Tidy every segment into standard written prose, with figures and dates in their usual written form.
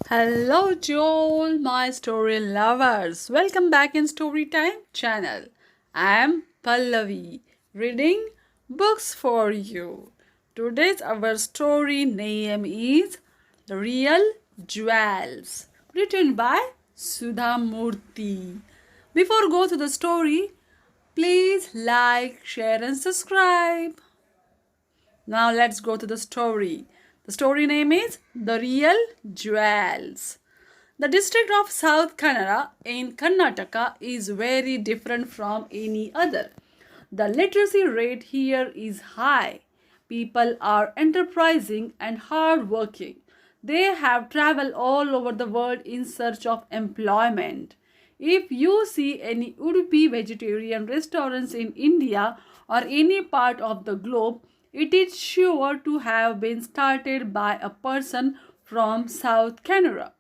Hello to all my story lovers. Welcome back in Storytime channel. I am Pallavi reading books for you. Today's our story name is The Real Jewels, written by Sudha Murty. Before go to the story, please like, share and subscribe. Now let's go to the story. The story name is The Real Jewels. The district of South Kannada in Karnataka is very different from any other. The literacy rate here is high. People are enterprising and hardworking. They have traveled all over the world in search of employment. If you see any Udupi vegetarian restaurants in India or any part of the globe, it is sure to have been started by a person from South Canada.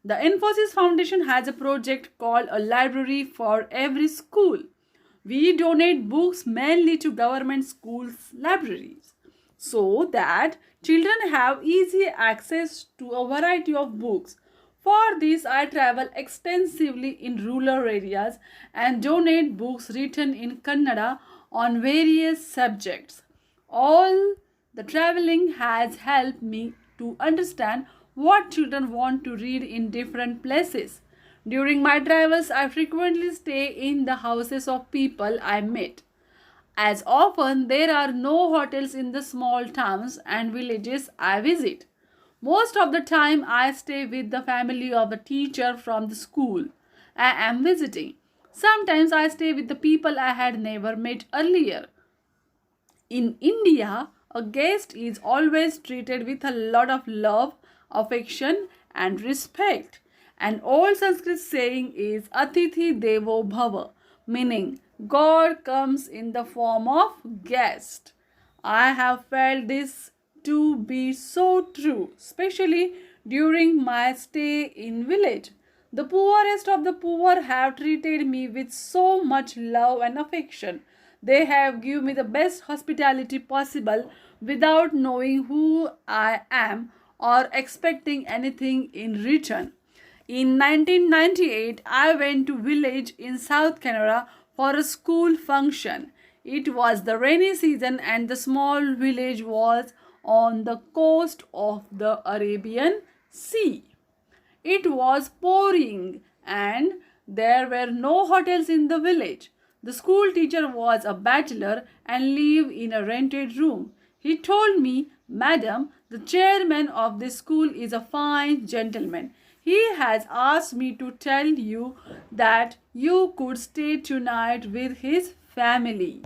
The Infosys Foundation has a project called a library for every school. We donate books mainly to government schools' libraries so that children have easy access to a variety of books. For this, I travel extensively in rural areas and donate books written in Kannada on various subjects. All the traveling has helped me to understand what children want to read in different places. During my travels, I frequently stay in the houses of people I meet. As often, there are no hotels in the small towns and villages I visit. Most of the time, I stay with the family of a teacher from the school I am visiting. Sometimes I stay with the people I had never met earlier. In India, a guest is always treated with a lot of love, affection, and respect. An old Sanskrit saying is Atithi Devo Bhava, meaning God comes in the form of guest. I have felt this to be so true, especially during my stay in village. The poorest of the poor have treated me with so much love and affection. They have given me the best hospitality possible without knowing who I am or expecting anything in return. In 1998, I went to village in South Canada for a school function. It was the rainy season and the small village was on the coast of the Arabian Sea. It was pouring and there were no hotels in the village. The school teacher was a bachelor and lived in a rented room. He told me, Madam, the chairman of this school is a fine gentleman. He has asked me to tell you that you could stay tonight with his family.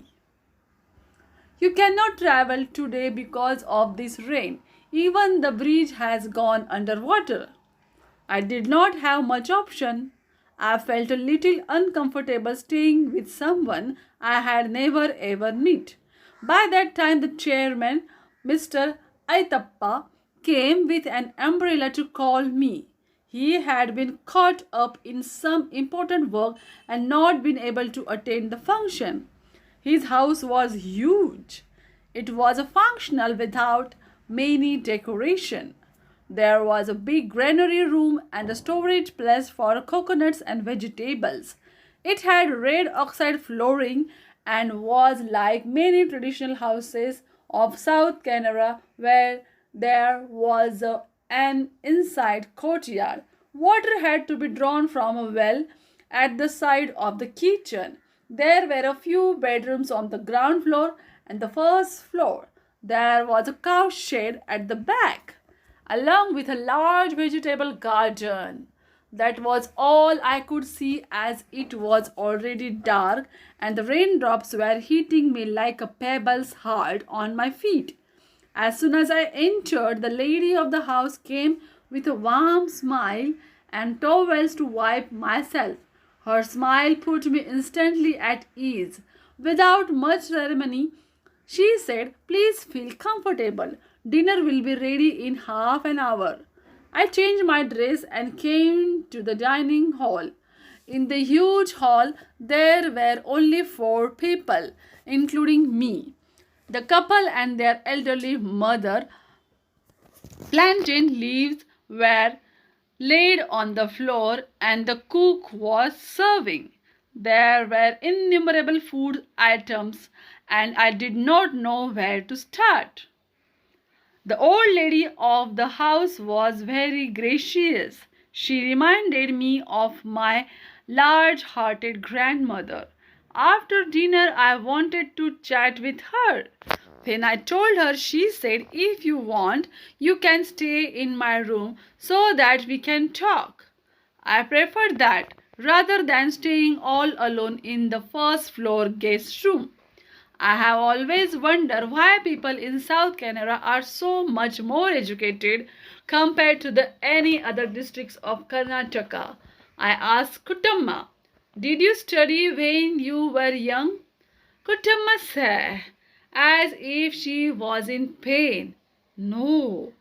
You cannot travel today because of this rain. Even the bridge has gone underwater. I did not have much option. I felt a little uncomfortable staying with someone I had never ever met. By that time, the chairman, Mr. Aitappa, came with an umbrella to call me. He had been caught up in some important work and not been able to attend the function. His house was huge. It was a functional without many decoration. There was a big granary room and a storage place for coconuts and vegetables. It had red oxide flooring and was like many traditional houses of South Canada where there was an inside courtyard. Water had to be drawn from a well at the side of the kitchen. There were a few bedrooms on the ground floor and the first floor. There was a cow shed at the back, along with a large vegetable garden. That was all I could see as it was already dark and the raindrops were hitting me like a pebbles hard on my feet. As soon as I entered, the lady of the house came with a warm smile and towels to wipe myself. Her smile put me instantly at ease. Without much ceremony, she said, Please feel comfortable. Dinner will be ready in half an hour. I changed my dress and came to the dining hall. In the huge hall, there were only 4 people, including me. The couple and their elderly mother. Plantain leaves were laid on the floor, and the cook was serving. There were innumerable food items, and I did not know where to start. The old lady of the house was very gracious. She reminded me of my large hearted grandmother. After dinner, I wanted to chat with her. When I told her, she said, "If you want, you can stay in my room so that we can talk." I preferred that rather than staying all alone in the first floor guest room. I have always wondered why people in South Canara are so much more educated compared to any other districts of Karnataka. I asked Kutamma, "Did you study when you were young?" Kutamma said, as if she was in pain, "No,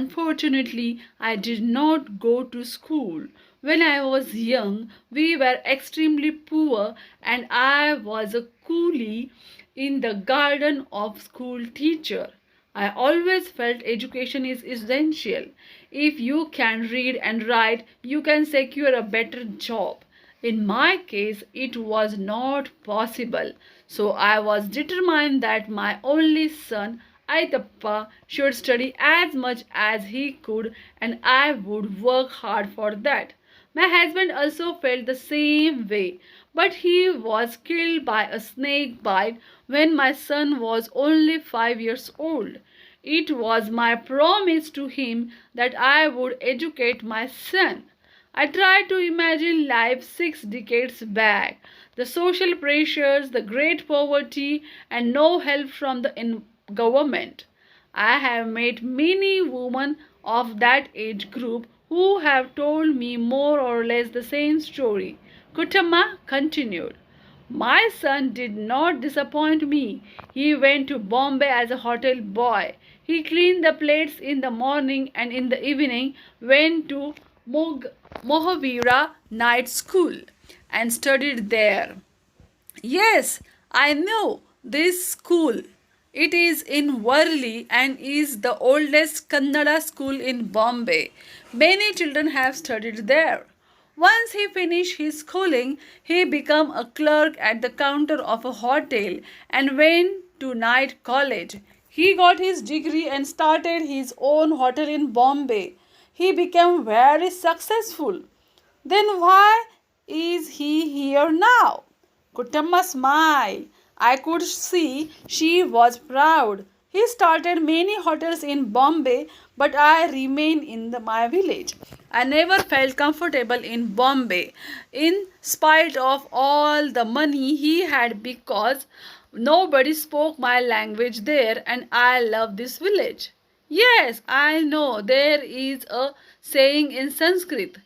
unfortunately, I did not go to school. When I was young, we were extremely poor, and I was a coolie in the garden of school teacher. I always felt education is essential. If you can read and write, you can secure a better job. In my case, it was not possible, so I was determined that my only son, Aitappa, should study as much as he could, and I would work hard for that. My husband also felt the same way, but he was killed by a snake bite when my son was only 5 years old. It was my promise to him that I would educate my son. I tried to imagine life 6 decades back. The social pressures, the great poverty, and no help from the government. I have met many women of that age group who have told me more or less the same story. Kutama continued. My son did not disappoint me. He went to Bombay as a hotel boy. He cleaned the plates in the morning and in the evening went to Mohavira Night School and studied there. Yes, I know this school. It is in Worli and is the oldest Kannada school in Bombay. Many children have studied there. Once he finished his schooling, he became a clerk at the counter of a hotel and went to night college. He got his degree and started his own hotel in Bombay. He became very successful. Then why is he here now? Kutamma smiled. I could see she was proud. He started many hotels in Bombay, but I remained in my village. I never felt comfortable in Bombay, in spite of all the money he had, because nobody spoke my language there, and I love this village. Yes, I know there is a saying in Sanskrit,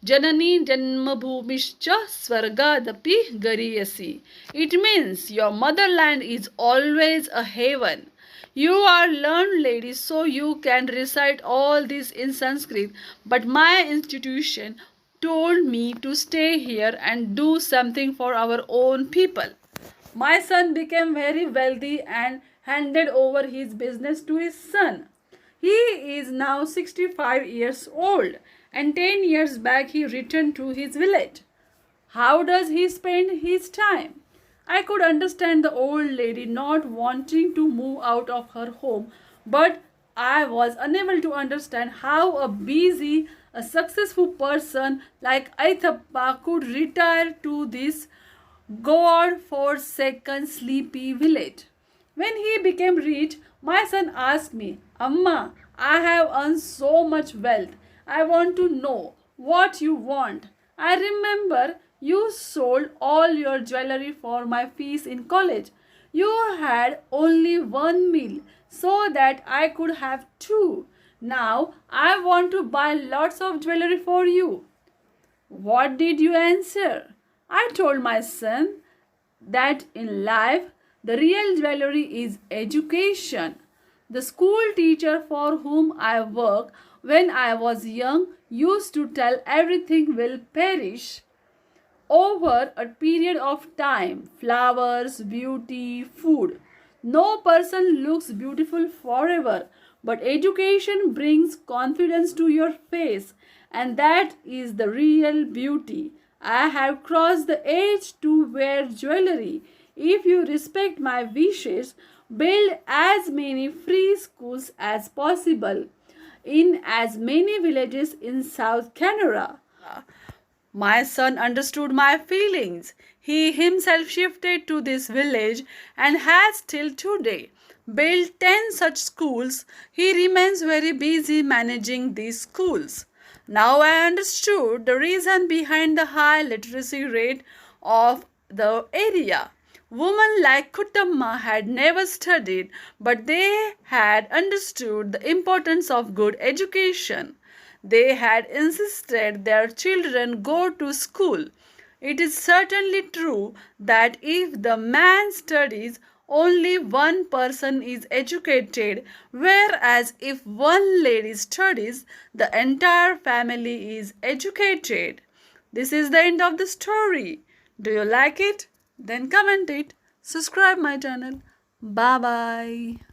Janani Janmabhumischa Swargadapi Gariyasi. It means your motherland is always a heaven. You are learned ladies, so you can recite all this in Sanskrit, but my institution told me to stay here and do something for our own people. My son became very wealthy and handed over his business to his son. He is now 65 years old, and 10 years back he returned to his village. How does he spend his time? I could understand the old lady not wanting to move out of her home, but I was unable to understand how a successful person like Aithappa could retire to this God-forsaken sleepy village. When he became rich, my son asked me, "Amma, I have earned so much wealth. I want to know what you want. I remember you sold all your jewelry for my fees in college. You had only one meal so that I could have two. Now I want to buy lots of jewelry for you." What did you answer? I told my son that in life the real jewelry is education. The school teacher for whom I work when I was young used to tell everything will perish over a period of time: flowers, beauty, food. No person looks beautiful forever, but education brings confidence to your face, and that is the real beauty. I have crossed the age to wear jewelry. If you respect my wishes, build as many free schools as possible in as many villages in South Canada. My son understood my feelings. He himself shifted to this village and has till today built 10 such schools. He remains very busy managing these schools. Now I understood the reason behind the high literacy rate of the area. Women like Kutamma had never studied, but they had understood the importance of good education. They had insisted their children go to school. It is certainly true that if the man studies, only one person is educated, whereas if one lady studies, the entire family is educated. This is the end of the story. Do you like it? Then comment it. Subscribe my channel. Bye bye.